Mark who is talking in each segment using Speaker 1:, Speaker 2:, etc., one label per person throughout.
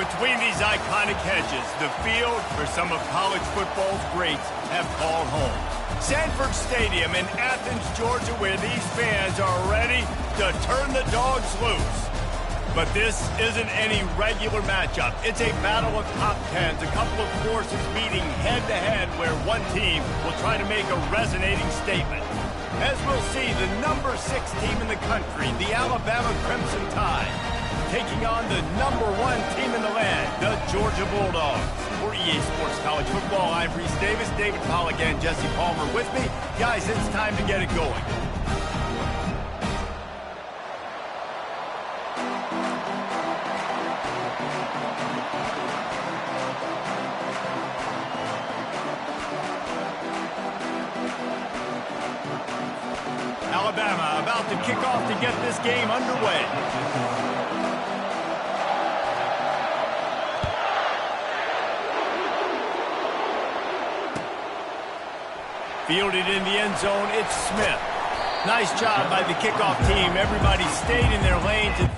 Speaker 1: Between these iconic hedges, the field for some of college football's greats have called home. Sanford Stadium in Athens, Georgia, where these fans are ready to turn the dogs loose. But this isn't any regular matchup. It's a battle of top tens, a couple of forces meeting head-to-head where one team will try to make a resonating statement. As we'll see, the number 6 team in the country, the Alabama Crimson Tide, taking on the number 1 team in the land, the Georgia Bulldogs. For EA Sports College Football, I'm Reese Davis, David Pollack, and Jesse Palmer with me. Guys, it's time to get it going. Alabama about to kick off to get this game underway. Fielded in the end zone, it's Smith. Nice job by the kickoff team. Everybody stayed in their lanes.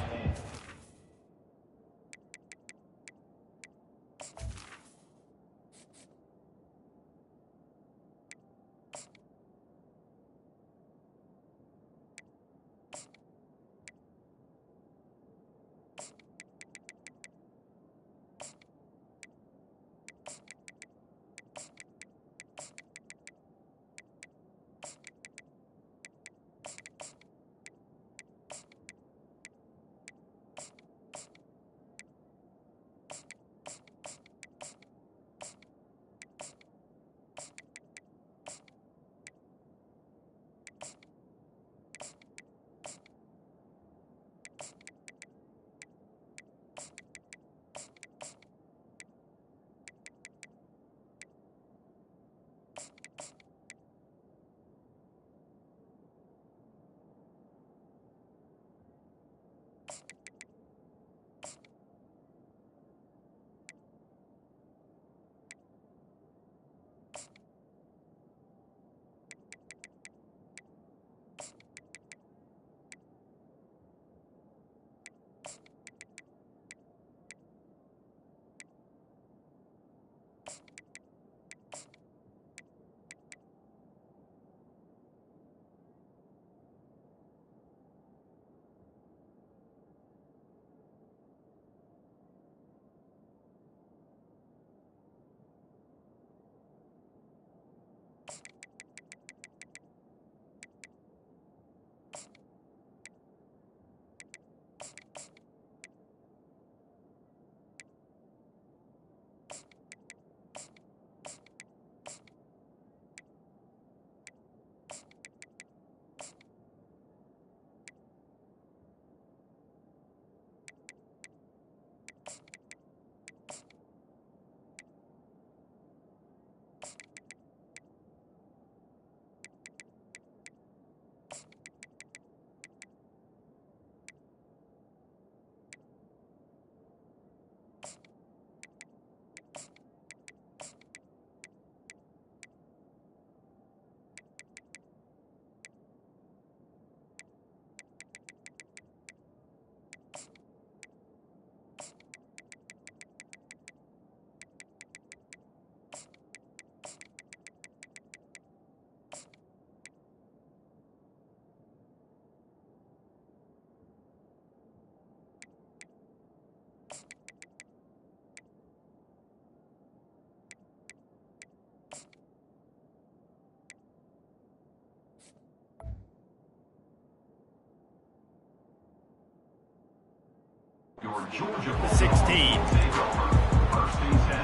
Speaker 2: Your Georgia
Speaker 1: 16.
Speaker 2: First and 10.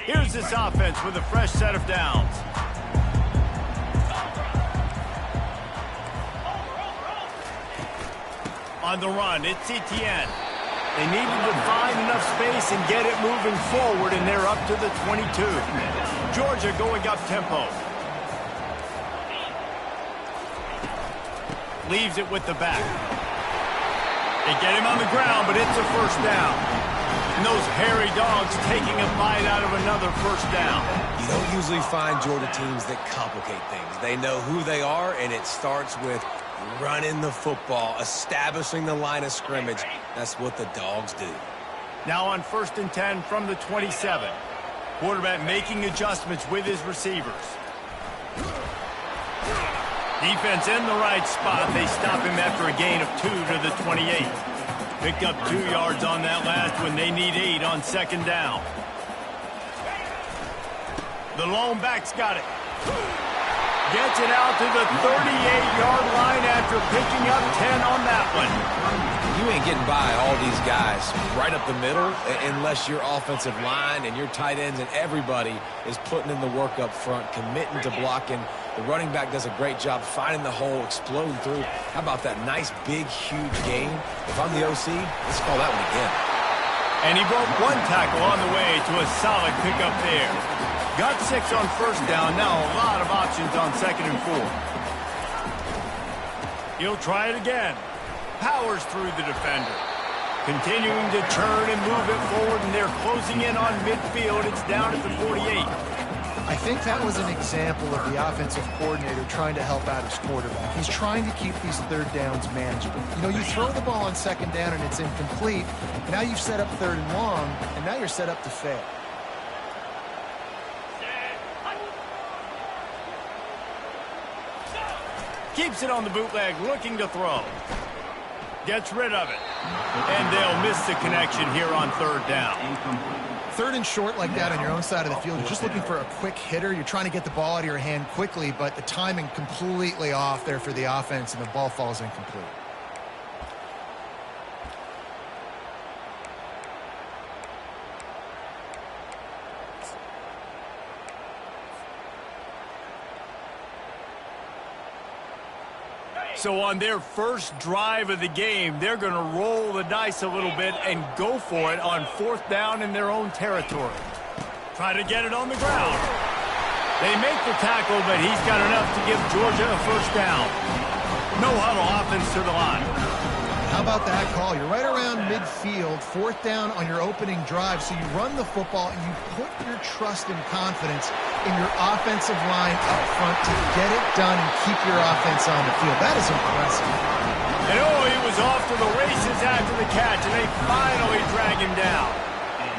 Speaker 1: Here's this offense with a fresh set of downs. On the run, it's Etienne. They needed to find enough space and get it moving forward, and they're up to the 22. Georgia going up tempo. Leaves it with the back. They get him on the ground, but it's a first down. And those hairy dogs taking a bite out of another first down.
Speaker 3: You don't usually find Georgia teams that complicate things. They know who they are, and it starts with running the football, establishing the line of scrimmage. That's what the dogs do.
Speaker 1: Now on 1st and 10 from the 27. Quarterback making adjustments with his receivers. Defense in the right spot. They stop him after a gain of 2 to the 28. Picked up 2 yards on that last when they need 8 on 2nd down. The lone back's got it. Gets it out to the 38-yard line after picking up 10 on that one.
Speaker 3: You ain't getting by all these guys right up the middle unless your offensive line and your tight ends and everybody is putting in the work up front, committing to blocking. The running back does a great job finding the hole, exploding through. How about that nice, big, huge gain? If I'm the OC, let's call that one again.
Speaker 1: And he broke 1 tackle on the way to a solid pickup there. Got 6 on 1st down. Now a lot of options on 2nd and 4. He'll try it again. Powers through the defender. Continuing to churn and move it forward, and they're closing in on midfield. It's down at the 48.
Speaker 4: I think that was an example of the offensive coordinator trying to help out his quarterback. He's trying to keep these 3rd downs manageable. You know, you throw the ball on 2nd down and it's incomplete. Now you've set up 3rd and long, and now you're set up to fail.
Speaker 1: Keeps it on the bootleg, looking to throw. Gets rid of it. And they'll miss the connection here on 3rd down.
Speaker 4: 3rd and short like that on your own side of the field, you're just looking for a quick hitter. You're trying to get the ball out of your hand quickly, but the timing completely off there for the offense, and the ball falls incomplete.
Speaker 1: So on their first drive of the game, they're going to roll the dice a little bit and go for it on 4th down in their own territory. Try to get it on the ground. They make the tackle, but he's got enough to give Georgia a 1st down. No huddle offense to the line.
Speaker 4: How about that call? You're right around midfield, 4th down on your opening drive, so you run the football and you put your trust and confidence in your offensive line up front to get it done and keep your offense on the field. That is impressive.
Speaker 1: And he was off to the races after the catch, and they finally drag him down.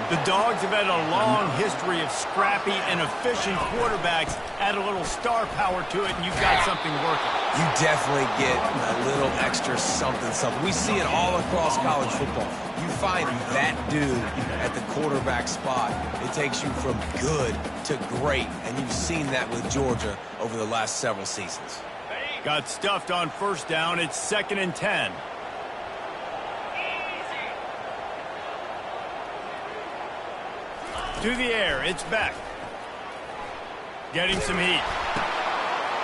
Speaker 1: The Dogs have had a long history of scrappy and efficient quarterbacks. Add a little star power to it, and you've got something working.
Speaker 3: You definitely get a little extra something. We see it all across college football. You find that dude at the quarterback spot, it takes you from good to great, and you've seen that with Georgia over the last several seasons.
Speaker 1: Got stuffed on 1st down. It's 2nd and 10. To the air, it's Beck. Getting some heat.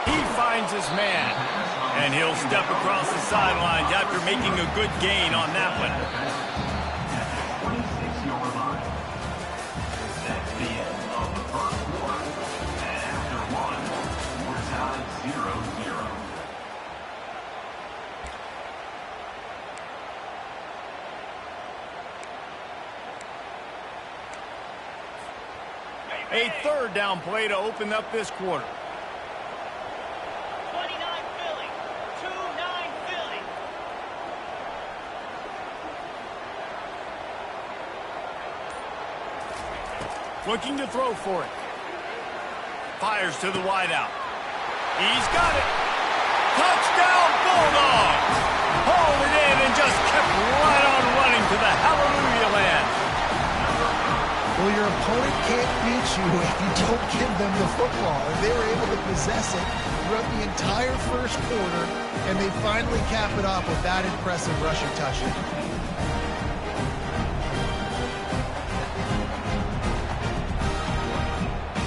Speaker 1: He finds his man, and he'll step across the sidelines after making a good gain on that one.
Speaker 2: 26-yard line. That's the end of the 1st quarter. And after 1, we're tied 0-0.
Speaker 1: A 3rd down play to open up this quarter.
Speaker 5: 29 Philly. 2-9 Philly.
Speaker 1: Looking to throw for it. Fires to the wideout. He's got it. Touchdown Bulldogs. Hauled it in and just kept right on running to the hallelujah land.
Speaker 4: Well, your opponent can't beat you if you don't give them the football. And they were able to possess it throughout the entire 1st quarter, and they finally cap it off with that impressive rushing touchdown.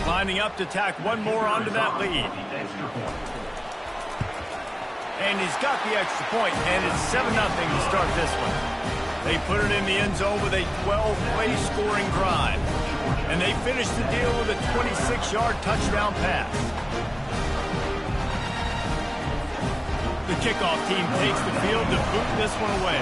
Speaker 1: Lining up to tack one more onto that lead. And he's got the extra point, and it's 7-0 to start this one. They put it in the end zone with a 12-play scoring drive. And they finish the deal with a 26-yard touchdown pass. The kickoff team takes the field to boot this one away.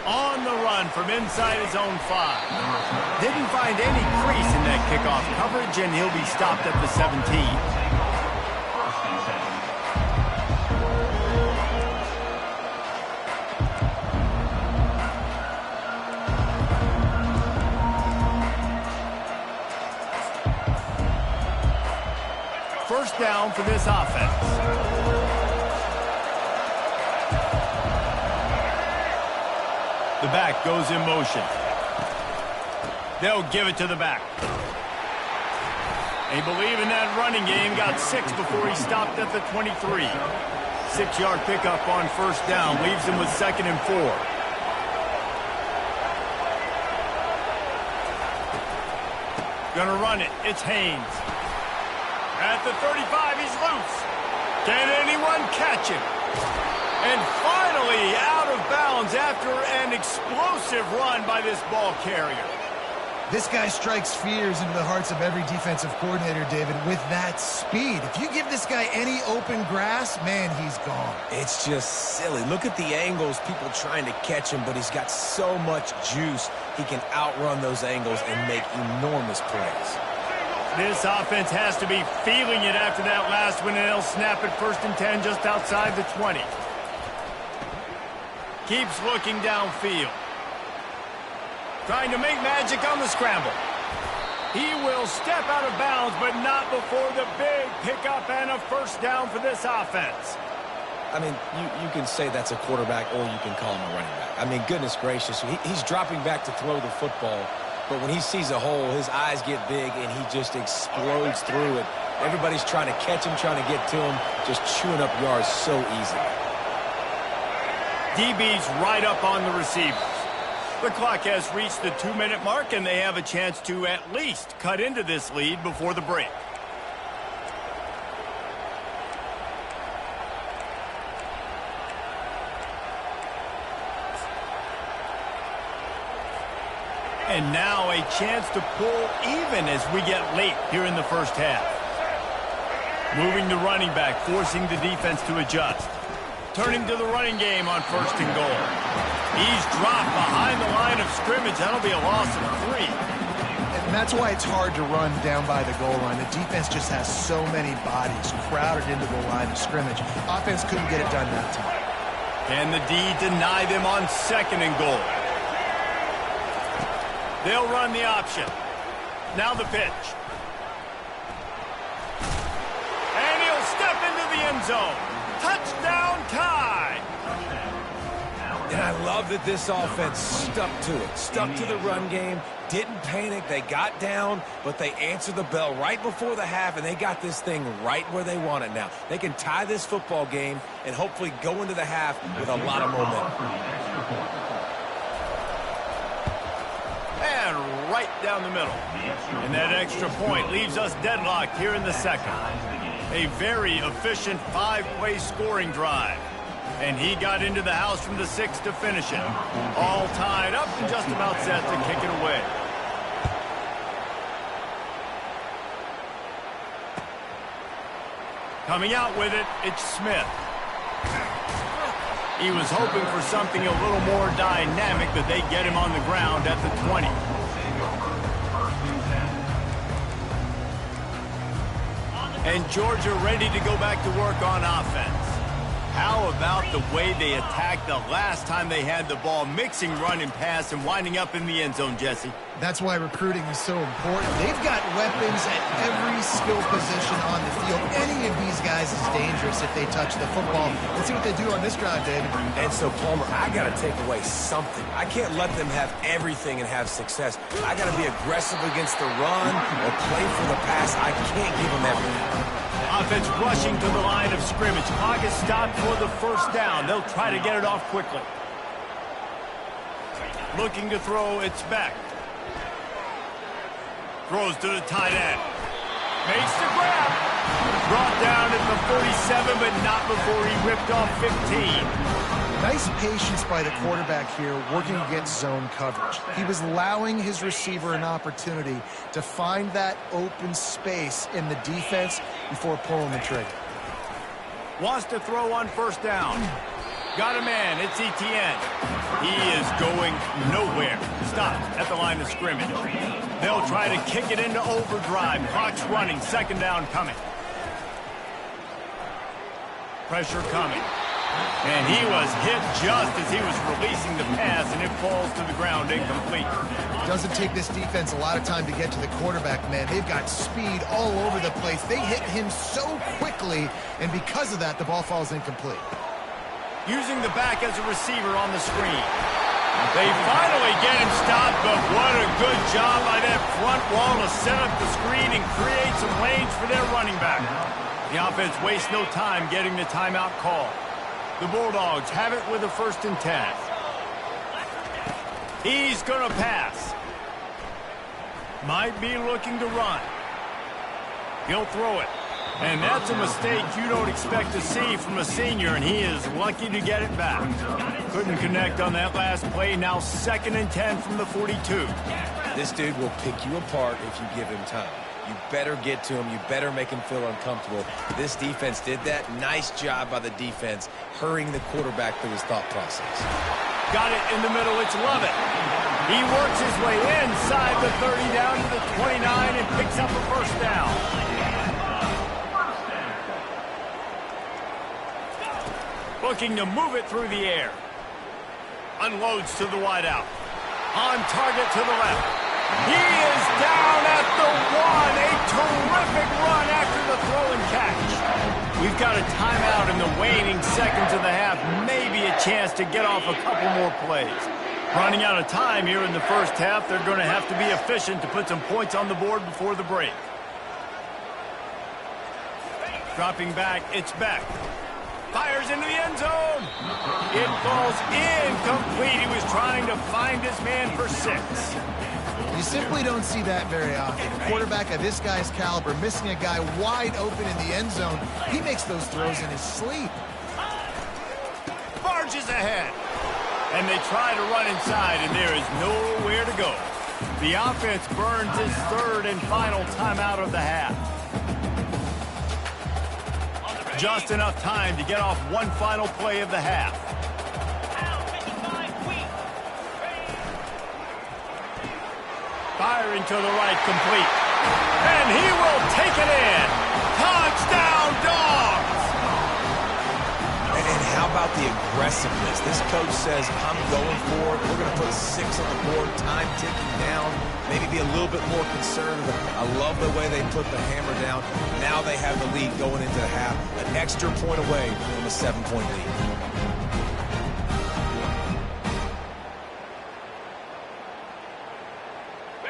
Speaker 1: on the run from inside his own 5. Didn't find any crease in that kickoff coverage, and he'll be stopped at the 17. First down for this offense. The back goes in motion. They'll give it to the back. They believe in that running game. Got 6 before he stopped at the 23. 6-yard pickup on first down. Leaves him with 2nd and 4. Gonna run it. It's Haynes. At the 35, he's loose. Can anyone catch him? And finally out of bounds after an explosive run by this ball carrier.
Speaker 4: This guy strikes fears into the hearts of every defensive coordinator, David, with that speed. If you give this guy any open grass, man, he's gone.
Speaker 3: It's just silly. Look at the angles, people trying to catch him, but he's got so much juice. He can outrun those angles and make enormous plays.
Speaker 1: This offense has to be feeling it after that last one, and they'll snap it 1st and 10 just outside the 20. Keeps looking downfield. Trying to make magic on the scramble. He will step out of bounds, but not before the big pickup and a first down for this offense.
Speaker 3: I mean, you can say that's a quarterback or you can call him a running back. I mean, goodness gracious, he's dropping back to throw the football. But when he sees a hole, his eyes get big, and he just explodes through it. Everybody's trying to catch him, trying to get to him, just chewing up yards so easily.
Speaker 1: DB's right up on the receivers. The clock has reached the 2-minute mark, and they have a chance to at least cut into this lead before the break. And now a chance to pull even as we get late here in the first half. Moving the running back, forcing the defense to adjust. Turning to the running game on 1st and goal. He's dropped behind the line of scrimmage. That'll be a loss of 3.
Speaker 4: And that's why it's hard to run down by the goal line. The defense just has so many bodies crowded into the line of scrimmage. Offense couldn't get it done that time.
Speaker 1: Can the D deny them on 2nd and goal? They'll run the option. Now the pitch. And he'll step into the end zone. Touchdown tie.
Speaker 3: And I love that this offense stuck to it. Stuck to the run game. Didn't panic. They got down, but they answered the bell right before the half, and they got this thing right where they want it now. They can tie this football game and hopefully go into the half with a lot of momentum.
Speaker 1: And right down the middle. And that extra point leaves us deadlocked here in the second. A very efficient 5-play scoring drive. And he got into the house from the 6 to finish it. All tied up and just about set to kick it away. Coming out with it, it's Smith. He was hoping for something a little more dynamic, but they get him on the ground at the 20. And Georgia ready to go back to work on offense. How about the way they attacked the last time they had the ball, mixing run and pass and winding up in the end zone, Jesse?
Speaker 4: That's why recruiting is so important. They've got weapons at every skill position on the field. Any of these guys is dangerous if they touch the football. Let's see what they do on this drive, David.
Speaker 3: And so, Palmer, I got to take away something. I can't let them have everything and have success. I got to be aggressive against the run or play for the pass. I can't give them everything.
Speaker 1: Offense rushing to the line of scrimmage. Clock is stopped for the first down. They'll try to get it off quickly. Looking to throw, it's Beck. Throws to the tight end. Makes the grab. Brought down at the 47, but not before he ripped off 15.
Speaker 4: Nice patience by the quarterback here, working against zone coverage. He was allowing his receiver an opportunity to find that open space in the defense before pulling the trigger.
Speaker 1: Wants to throw on first down. Got a man. It's Etienne. He is going nowhere. Stopped at the line of scrimmage. They'll try to kick it into overdrive. Clock's running. Second down coming. Pressure coming. And he was hit just as he was releasing the pass, and it falls to the ground incomplete.
Speaker 4: Doesn't take this defense a lot of time to get to the quarterback, man. They've got speed all over the place. They hit him so quickly, and because of that, the ball falls incomplete.
Speaker 1: Using the back as a receiver on the screen. They finally get him stopped, but what a good job by that front wall to set up the screen and create some lanes for their running back. The offense wastes no time getting the timeout call. The Bulldogs have it with a 1st and 10. He's going to pass. Might be looking to run. He'll throw it. And that's a mistake you don't expect to see from a senior, and he is lucky to get it back. Couldn't connect on that last play. Now 2nd and 10 from the 42.
Speaker 3: This dude will pick you apart if you give him time. You better get to him. You better make him feel uncomfortable. This defense did that. Nice job by the defense, hurrying the quarterback through his thought process.
Speaker 1: Got it in the middle. It's Lovett. He works his way inside the 30 down to the 29 and picks up a 1st down. Looking to move it through the air. Unloads to the wideout. On target to the left. He is down at the 1. A terrific run after the throw and catch. We've got a timeout in the waning seconds of the half. Maybe a chance to get off a couple more plays. Running out of time here in the 1st half. They're going to have to be efficient to put some points on the board before the break. Dropping back, it's Beck. Fires into the end zone. It falls incomplete. He was trying to find his man for 6.
Speaker 4: You simply don't see that very often. A quarterback of this guy's caliber missing a guy wide open in the end zone. He makes those throws in his sleep.
Speaker 1: Barges ahead. And they try to run inside, and there is nowhere to go. The offense burns his 3rd and final timeout of the half. Just enough time to get off one final play of the half. Firing to the right, complete. And he will take it in. Touchdown, Dogs!
Speaker 3: And how about the aggressiveness? This coach says, I'm going for it. We're going to put 6 on the board, time ticking down, maybe be a little bit more conservative. I love the way they put the hammer down. Now they have the lead going into the half, an extra point away from a 7-point lead.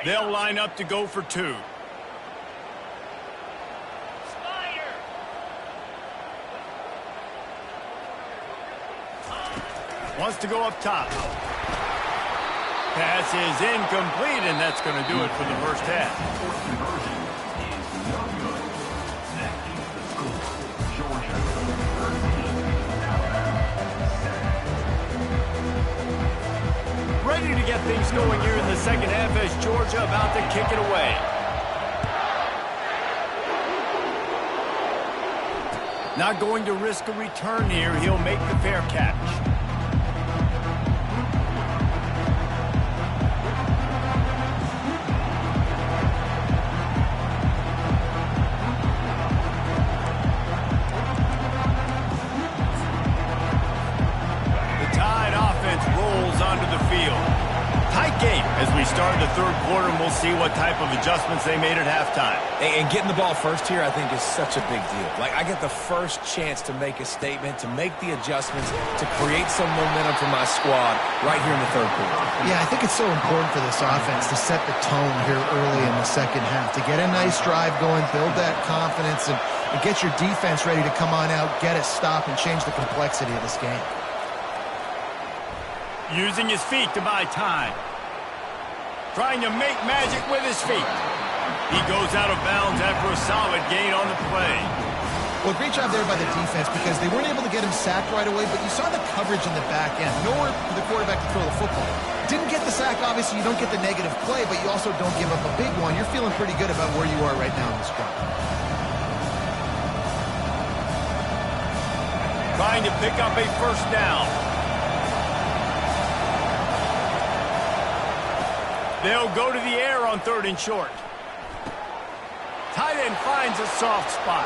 Speaker 1: They'll line up to go for 2. Wants to go up top. Pass is incomplete, and that's going to do it for the 1st half. Ready to get things going here in the 2nd half as Georgia about to kick it away. Not going to risk a return here. He'll make the fair catch. Onto the field. Tight game as we start the 3rd quarter, and we'll see what type of adjustments they made at halftime.
Speaker 3: And getting the ball first here, I think, is such a big deal. Like, I get the first chance to make a statement, to make the adjustments, to create some momentum for my squad right here in the 3rd quarter.
Speaker 4: Yeah, I think it's so important for this offense to set the tone here early in the 2nd half, to get a nice drive going, build that confidence, and get your defense ready to come on out, get a stop, and change the complexity of this game.
Speaker 1: Using his feet to buy time. Trying to make magic with his feet. He goes out of bounds after a solid gain on the play.
Speaker 4: Well, great job there by the defense because they weren't able to get him sacked right away, but you saw the coverage in the back end. Nowhere for the quarterback to throw the football. Didn't get the sack, obviously you don't get the negative play, but you also don't give up a big one. You're feeling pretty good about where you are right now in this drive.
Speaker 1: Trying to pick up a first down. They'll go to the air on 3rd and short. Tight end finds a soft spot.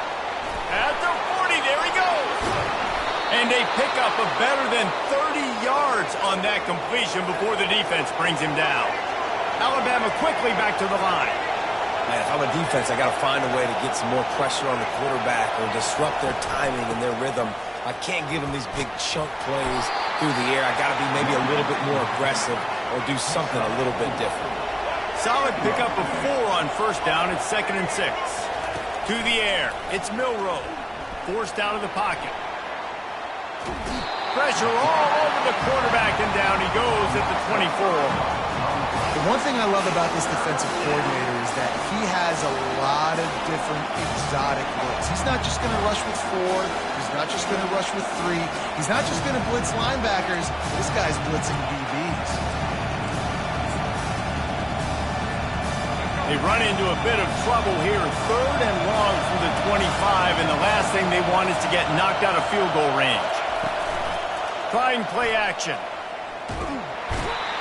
Speaker 1: At the 40, there he goes. And they pick up a better than 30 yards on that completion before the defense brings him down. Alabama quickly back to the line.
Speaker 3: Man, if I'm a defense, I got to find a way to get some more pressure on the quarterback or disrupt their timing and their rhythm. I can't give them these big chunk plays through the air. I got to be maybe a little bit more aggressive or do something a little bit different.
Speaker 1: Solid pickup of 4 on first down. It's 2nd and 6. To the air. It's Milroe. Forced out of the pocket. Pressure all over the quarterback, and down he goes at the 24.
Speaker 4: The one thing I love about this defensive coordinator is that he has a lot of different exotic looks. He's not just going to rush with 4. He's not just going to rush with 3. He's not just going to blitz linebackers. This guy's blitzing DBs.
Speaker 1: They run into a bit of trouble here. 3rd and long from the 25, and the last thing they want is to get knocked out of field goal range. Trying play action.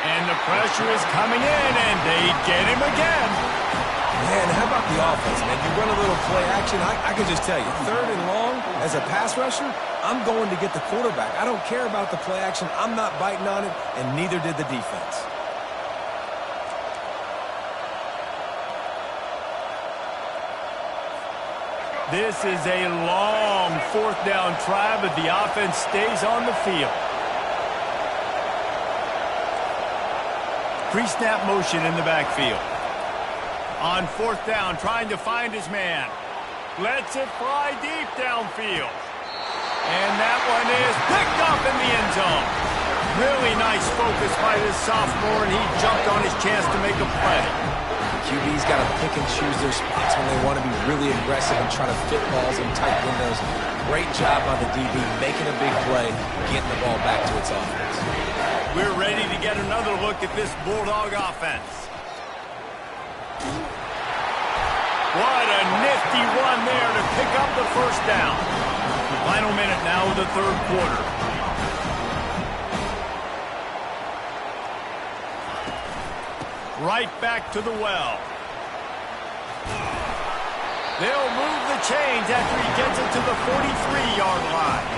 Speaker 1: And the pressure is coming in, and they get him again.
Speaker 3: Man, how about the offense, man? You run a little play action. I can just tell you, 3rd and long, as a pass rusher, I'm going to get the quarterback. I don't care about the play action. I'm not biting on it, and neither did the defense.
Speaker 1: This is a long 4th down try, but the offense stays on the field. Pre-snap motion in the backfield. On 4th down, trying to find his man. Lets it fly deep downfield. And that one is picked up in the end zone. Really nice focus by this sophomore, and he jumped on his chance to make a play.
Speaker 3: QB's got to pick and choose their spots when they want to be really aggressive and try to fit balls in tight windows. Great job by the DB making a big play, getting the ball back to its offense.
Speaker 1: We're ready to get another look at this Bulldog offense. What a nifty run there to pick up the first down. Final minute now of the 3rd quarter. Right back to the well. They'll move the chains after he gets it to the 43-yard line.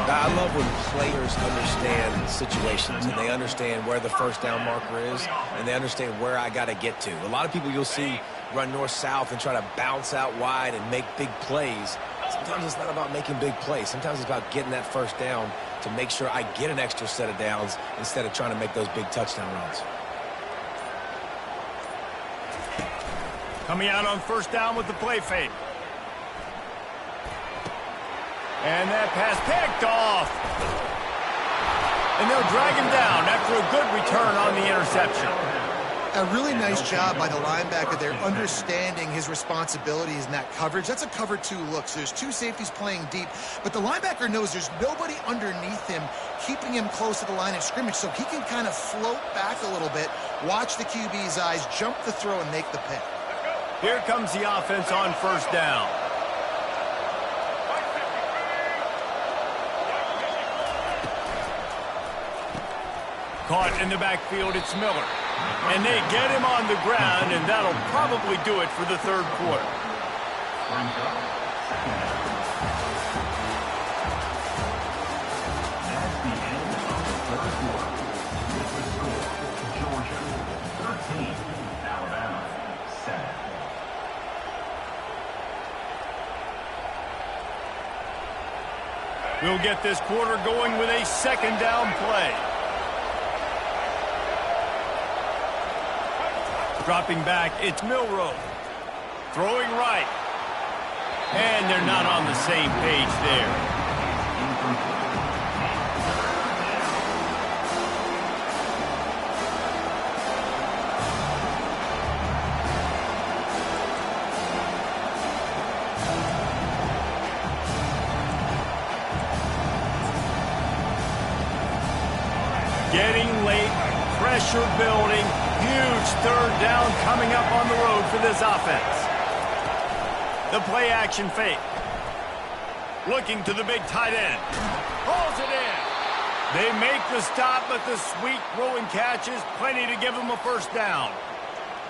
Speaker 3: I love when players understand situations and they understand where the first down marker is and they understand where I got to get to. A lot of people you'll see run north-south and try to bounce out wide and make big plays. Sometimes it's not about making big plays. Sometimes it's about getting that first down to make sure I get an extra set of downs instead of trying to make those big touchdown runs.
Speaker 1: Coming out on first down with the play fake. And that pass picked off. And they'll drag him down after a good return on the interception.
Speaker 4: A really nice job by the linebacker there, understanding his responsibilities in that coverage. That's a cover 2 look. So there's 2 safeties playing deep, but the linebacker knows there's nobody underneath him keeping him close to the line of scrimmage, so he can kind of float back a little bit, watch the QB's eyes, jump the throw, and make the pick.
Speaker 1: Here comes the offense on first down. Caught in the backfield, it's Miller. And they get him on the ground, and that'll probably do it for the 3rd quarter.
Speaker 2: That's the end of the 3rd quarter. With the score, Georgia 13, Alabama 7.
Speaker 1: We'll get this quarter going with a 2nd down play. Dropping back, it's Milroe. Throwing right. And they're not on the same page there. Getting late, pressure building. Huge 3rd down coming up on the road for this offense. The play action fake. Looking to the big tight end. Pulls it in. They make the stop, but the sweet throw and catch is plenty to give them a first down.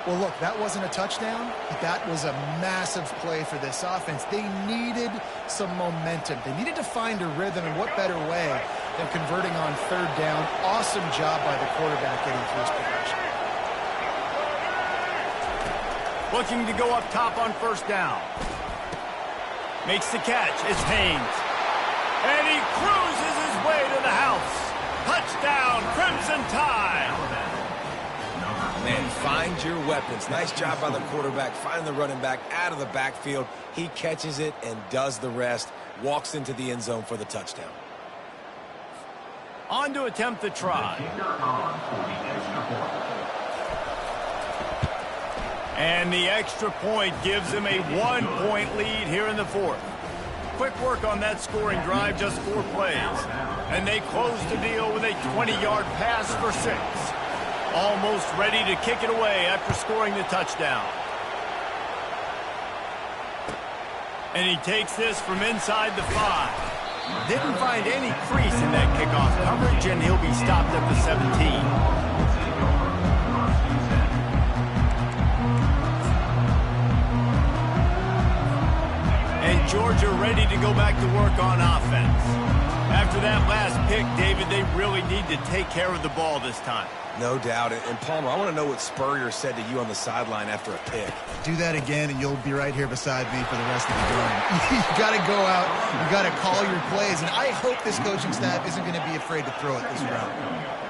Speaker 4: Well, look, that wasn't a touchdown, but that was a massive play for this offense. They needed some momentum. They needed to find a rhythm, and what better way than converting on third down. Awesome job by the quarterback getting through his progression.
Speaker 1: Looking to go up top on first down. Makes the catch. It's Haynes. And he cruises his way to the house. Touchdown, Crimson Tide.
Speaker 3: Man, find your weapons. Nice job by the quarterback. Find the running back out of the backfield. He catches it and does the rest. Walks into the end zone for the touchdown.
Speaker 1: On to attempt the try. And the extra point gives him a 1-point lead here in the fourth. Quick work on that scoring drive, just 4 plays. And they close the deal with a 20-yard pass for 6. Almost ready to kick it away after scoring the touchdown. And he takes this from inside the 5. Didn't find any crease in that kickoff coverage, and he'll be stopped at the 17. And Georgia ready to go back to work on offense. After that last pick, David, they really need to take care of the ball this time.
Speaker 3: No doubt. And Palmer, I want to know what Spurrier said to you on the sideline after a pick.
Speaker 4: Do that again, and you'll be right here beside me for the rest of the game. You got to go out. You got to call your plays, and I hope this coaching staff isn't going to be afraid to throw it this round.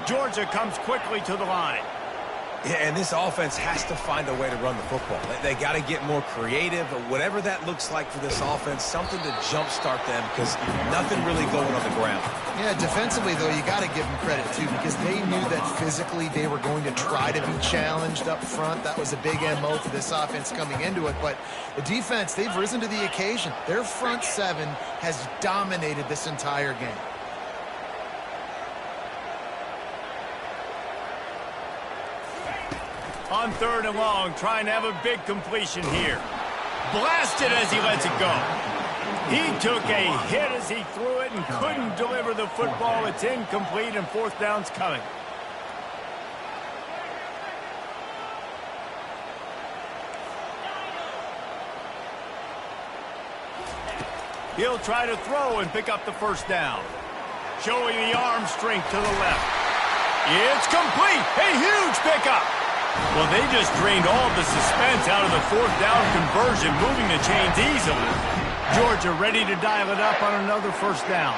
Speaker 1: Georgia comes quickly to the line.
Speaker 3: Yeah, and this offense has to find a way to run the football. They got to get more creative, but whatever that looks like for this offense, something to jumpstart them because nothing really going on the ground.
Speaker 4: Yeah, defensively, though, you got to give them credit, too, because they knew that physically they were going to try to be challenged up front. That was a big MO for this offense coming into it. But the defense, they've risen to the occasion. Their front 7 has dominated this entire game.
Speaker 1: On third and long, trying to have a big completion here. Blasted as he lets it go. He took a hit as he threw it and couldn't deliver the football. It's incomplete, and fourth down's coming. He'll try to throw and pick up the first down. Showing the arm strength to the left. It's complete. A huge pickup. Well, they just drained all the suspense out of the fourth down conversion, moving the chains easily. Georgia ready to dial it up on another first down.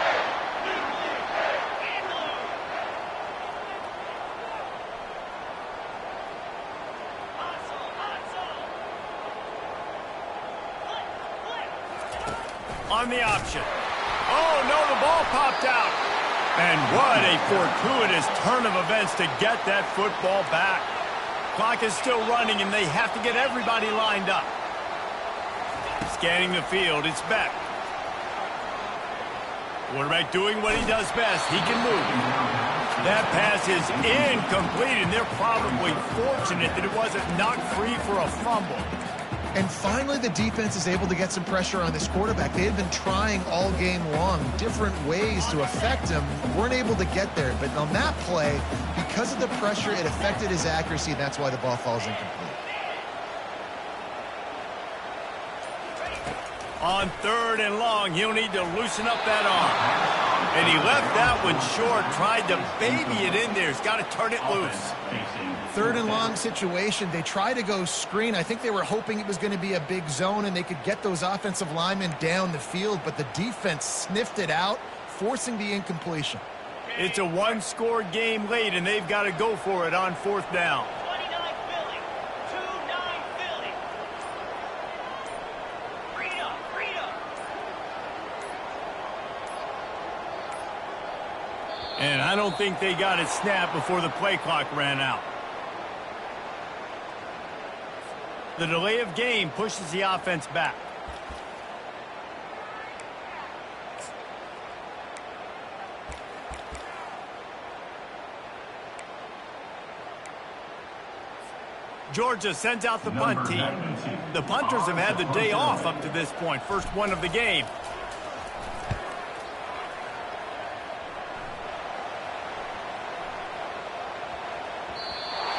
Speaker 1: On the option. Oh, no, the ball popped out. And what a fortuitous turn of events to get that football back. Clock is still running, and they have to get everybody lined up. Scanning the field, it's Beck. Quarterback doing what he does best. He can move. That pass is incomplete, and they're probably fortunate that it wasn't knocked free for a fumble.
Speaker 4: And finally, the defense is able to get some pressure on this quarterback. They had been trying all game long different ways to affect him. Weren't able to get there. But on that play, because of the pressure, it affected his accuracy, and that's why the ball falls incomplete.
Speaker 1: On third and long, he'll need to loosen up that arm. And he left that one short, tried to baby it in there. He's got to turn it loose.
Speaker 4: Third and long situation. They try to go screen. I think they were hoping it was going to be a big zone and they could get those offensive linemen down the field, but the defense sniffed it out, forcing the incompletion.
Speaker 1: It's a one-score game late, and they've got to go for it on fourth down.
Speaker 5: 29 Philly. 2-9 Philly. Freedom.
Speaker 1: And I don't think they got it snapped before the play clock ran out. The delay of game pushes the offense back. Georgia sends out the punt team. The punters have had the day off up to this point. First one of the game.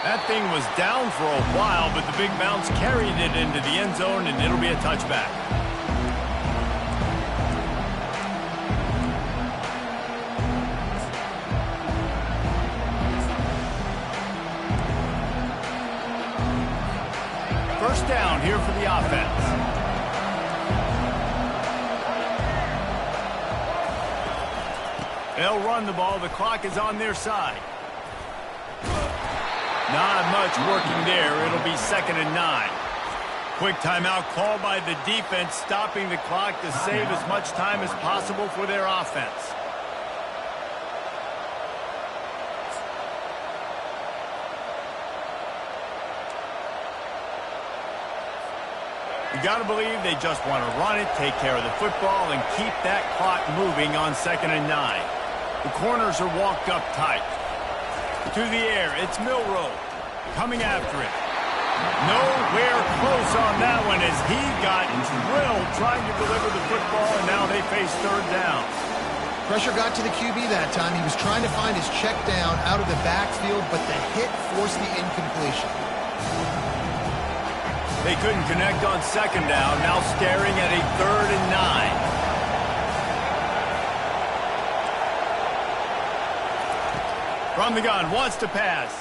Speaker 1: That thing was down for a while, but the big bounce carried it into the end zone, and it'll be a touchback. First down here for the offense. They'll run the ball. The clock is on their side. Not much working there. It'll be 2nd and 9. Quick timeout called by the defense, stopping the clock to save as much time as possible for their offense. You got to believe they just want to run it, take care of the football, and keep that clock moving on 2nd and 9. The corners are walked up tight. To the air, it's Milroe coming after it. Nowhere close on that one as he got drilled trying to deliver the football, and now they face 3rd down.
Speaker 4: Pressure got to the QB that time. He was trying to find his check down out of the backfield, but the hit forced the incompletion.
Speaker 1: They couldn't connect on 2nd down, now staring at a 3rd and 9. From the gun, wants to pass.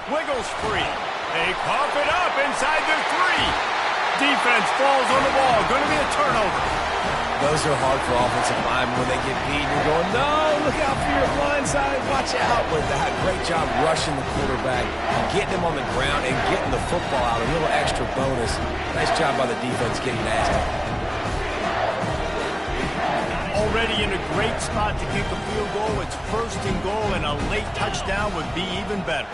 Speaker 1: Wiggles free. They cough it up inside the 3. Defense falls on the ball. Going to be a turnover.
Speaker 3: Those are hard for offensive linemen when they get beat. You're going, no, look out for your blind side. Watch out. But that great job rushing the quarterback, getting him on the ground, and getting the football out. A little extra bonus. Nice job by the defense getting nasty.
Speaker 1: Already in a great spot to kick a field goal. It's 1st and goal, and a late touchdown would be even better.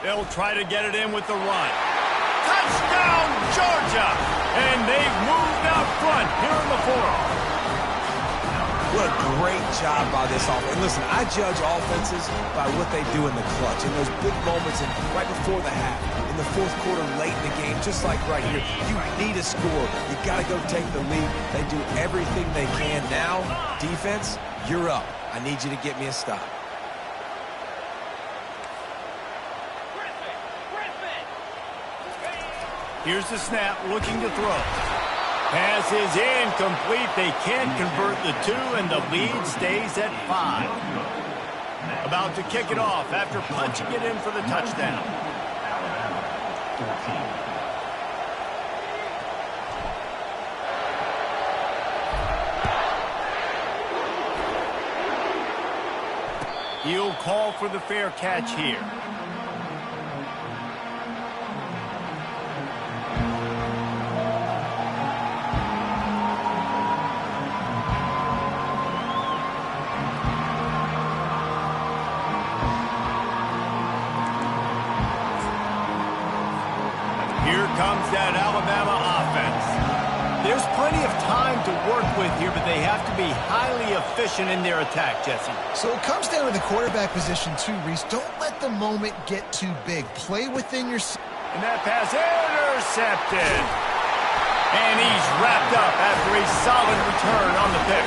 Speaker 1: They'll try to get it in with the run. Touchdown, Georgia! And they've moved out front here in the 4th.
Speaker 3: What a great job by this offense. And listen, I judge offenses by what they do in the clutch. In those big moments and right before the half, in the 4th quarter, late in the game, just like right here, you need a score. You got to go take the lead. They do everything they can. Now, defense, you're up. I need you to get me a stop.
Speaker 1: Here's the snap, looking to throw. Pass is incomplete. They can't convert the 2, and the lead stays at 5. About to kick it off after punching it in for the touchdown. He'll call for the fair catch here. Here comes that Alabama offense. There's plenty of time to work with here, but they have to be highly efficient in their attack, Jesse.
Speaker 4: So it comes down to the quarterback position too, Reese. Don't let the moment get too big. Play within your...
Speaker 1: And that pass intercepted. And he's wrapped up after a solid return on the pick.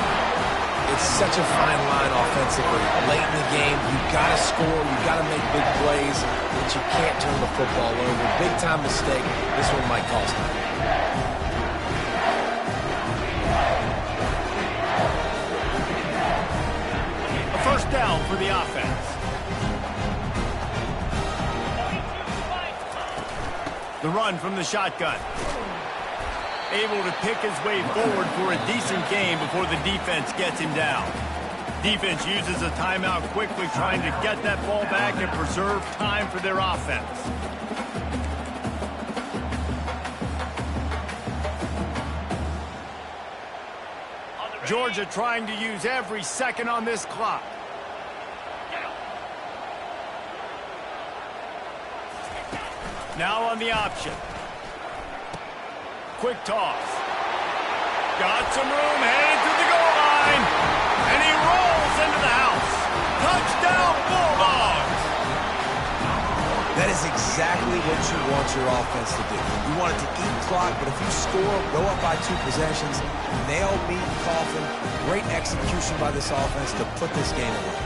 Speaker 3: It's such a fine line offensively. Late in the game, you've got to score, you've got to make big plays, but you can't turn the football over. Big-time mistake. This one might cost them.
Speaker 1: A 1st down for the offense. The run from the shotgun. Able to pick his way forward for a decent game before the defense gets him down. Defense uses a timeout quickly, trying to get that ball back and preserve time for their offense. Georgia trying to use every second on this clock. Now on the option. Quick toss. Got some room, headed to the goal line. And he rolls into the house. Touchdown, Bulldogs!
Speaker 3: That is exactly what you want your offense to do. You want it to eat clock, but if you score, go up by 2 possessions, nail, meet, coffin, great execution by this offense to put this game away.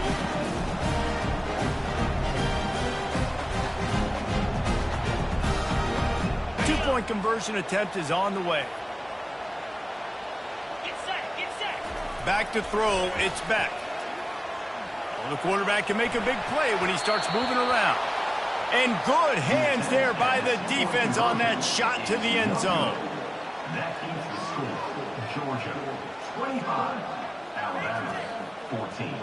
Speaker 1: Two-point conversion attempt is on the way.
Speaker 5: Get set, get set.
Speaker 1: Back to throw, it's Beck. Well, the quarterback can make a big play when he starts moving around. And good hands there by the defense on that shot to the end zone.
Speaker 2: That keeps the score. Georgia 25, Alabama 14.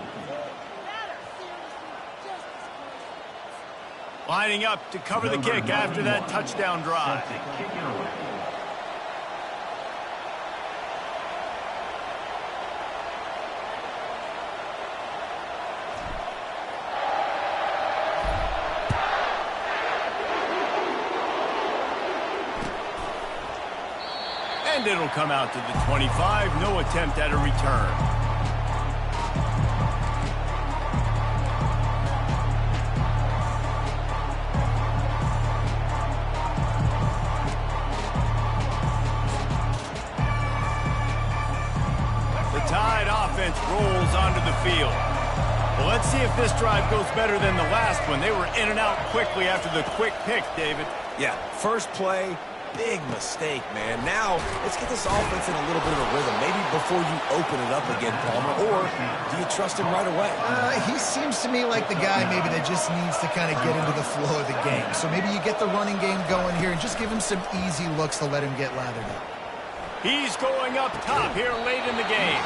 Speaker 1: Lining up to cover the kick after that touchdown drive.
Speaker 2: Set to kick it away.
Speaker 1: And it'll come out to the 25. No attempt at a return. Offense rolls onto the field. Well, let's see if this drive goes better than the last one. They were in and out quickly after the quick pick, David.
Speaker 3: Yeah, first play, big mistake, man. Now, let's get this offense in a little bit of a rhythm. Maybe before you open it up again, Palmer, or do you trust him right away?
Speaker 4: He seems to me like the guy maybe that just needs to kind of get into the flow of the game. So maybe you get the running game going here and just give him some easy looks to let him get lathered up.
Speaker 1: He's going up top here late in the game.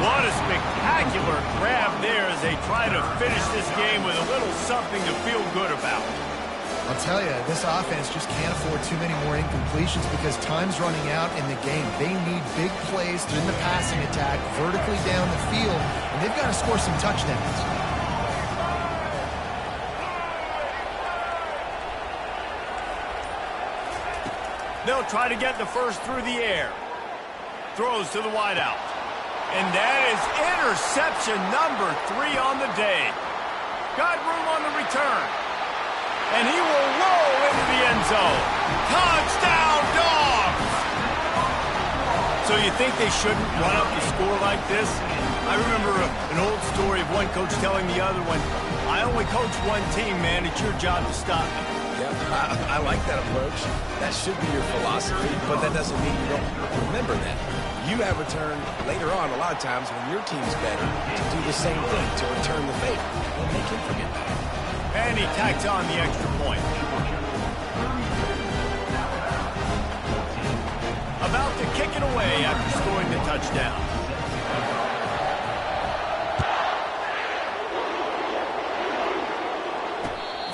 Speaker 1: What a spectacular grab there as they try to finish this game with a little something to feel good about.
Speaker 4: I'll tell you, this offense just can't afford too many more incompletions because time's running out in the game. They need big plays in the passing attack, vertically down the field, and they've got to score some touchdowns.
Speaker 1: They'll try to get the first through the air. Throws to the wideout. And that is interception number 3 on the day. Got room on the return. And he will roll into the end zone. Touchdown, Dogs! So you think they shouldn't run up the score like this? I remember an old story of one coach telling the other one, I only coach one team, man. It's your job to stop me.
Speaker 3: Yeah, I like that approach. That should be your philosophy, but that doesn't mean you don't remember that. You have a turn later on a lot of times when your team's better to do the same thing, to return the favor. Don't make him forget that.
Speaker 1: And he tacks on the extra point. About to kick it away after scoring the touchdown.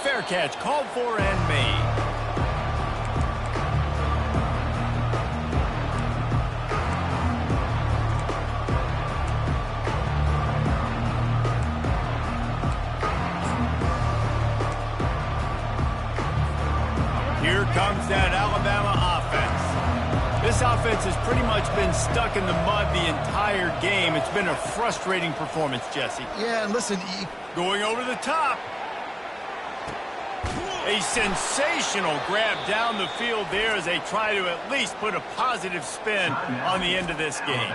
Speaker 1: Fair catch called for and made. Here comes that Alabama offense. This offense has pretty much been stuck in the mud the entire game. It's been a frustrating performance, Jesse.
Speaker 4: Yeah, and listen,
Speaker 1: going over the top. A sensational grab down the field there as they try to at least put a positive spin on the end of this game.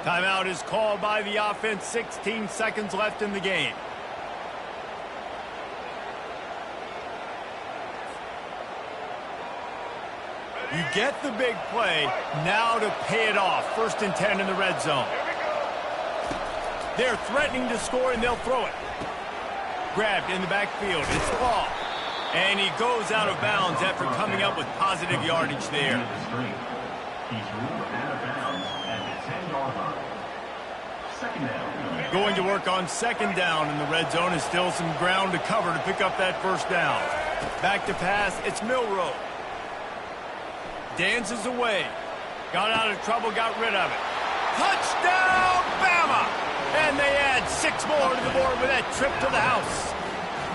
Speaker 1: Timeout is called by the offense. 16 seconds left in the game. You get the big play, now to pay it off. 1st and 10 in the red zone. They're threatening to score, and they'll throw it. Grabbed in the backfield. It's Ball. And he goes out of bounds after coming up with positive yardage there.
Speaker 2: He's ruled out of bounds at the 10-yard line. 2nd down.
Speaker 1: Going to work on 2nd down in the red zone. Is still some ground to cover to pick up that 1st down. Back to pass. It's Milroe. Dances away. Got out of trouble, got rid of it. Touchdown, Bama! And they add 6 more to the board with that trip to the house.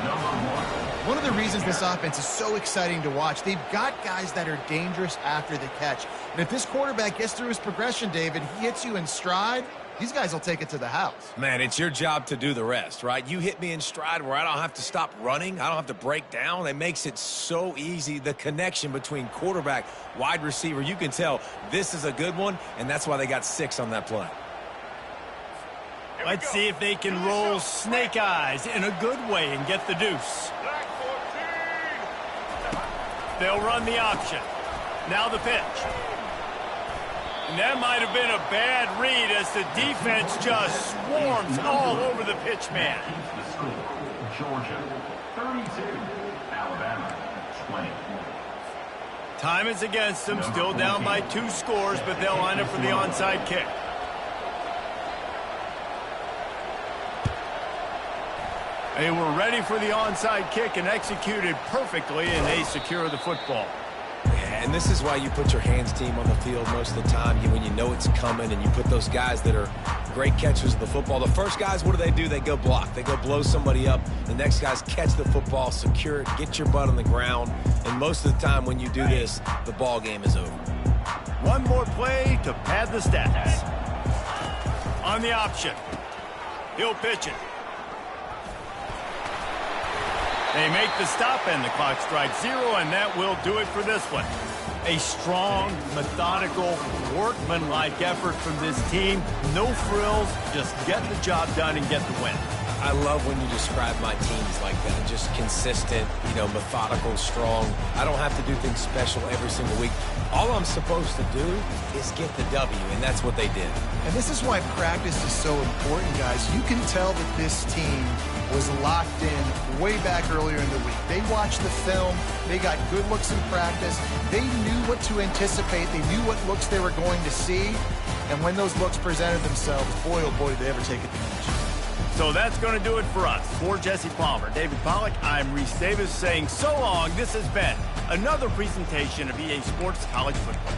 Speaker 2: Number 1.
Speaker 4: one of the reasons this offense is so exciting to watch, they've got guys that are dangerous after the catch. And if this quarterback gets through his progression, David, he hits you in stride, these guys will take it to the house.
Speaker 3: Man, it's your job to do the rest, right? You hit me in stride where I don't have to stop running. I don't have to break down. It makes it so easy. The connection between quarterback, wide receiver, you can tell this is a good one, and that's why they got 6 on that play.
Speaker 1: Let's see if they can roll snake eyes in a good way and get the deuce. They'll run the option. Now the pitch. And that might have been a bad read as the defense just swarms all over the pitch man.
Speaker 2: The score, Georgia 32, Alabama 20.
Speaker 1: Time is against them, still down by 2 scores, but they'll line up for the onside kick. They were ready for the onside kick and executed perfectly, and they secure the football.
Speaker 3: And this is why you put your hands team on the field most of the time when you know it's coming, and you put those guys that are great catchers of the football. The first guys, what do? They go block. They go blow somebody up. The next guys catch the football, secure it, get your butt on the ground. And most of the time when you do this, the ball game is over.
Speaker 1: One more play to pad the stats. On the option. He'll pitch it. They make the stop, and the clock strikes 0, and that will do it for this one. A strong, methodical, workmanlike effort from this team. No frills, just get the job done and get the win.
Speaker 3: I love when you describe my teams like that. Just consistent, methodical, strong. I don't have to do things special every single week. All I'm supposed to do is get the W, and that's what they did.
Speaker 4: And this is why practice is so important, guys. You can tell that this team was locked in way back earlier in the week. They watched the film. They got good looks in practice. They knew what to anticipate. They knew what looks they were going to see. And when those looks presented themselves, boy, oh boy, did they ever take advantage.
Speaker 1: So that's going to do it for us. For Jesse Palmer, David Pollack, I'm Reese Davis saying so long. This has been another presentation of EA Sports College Football.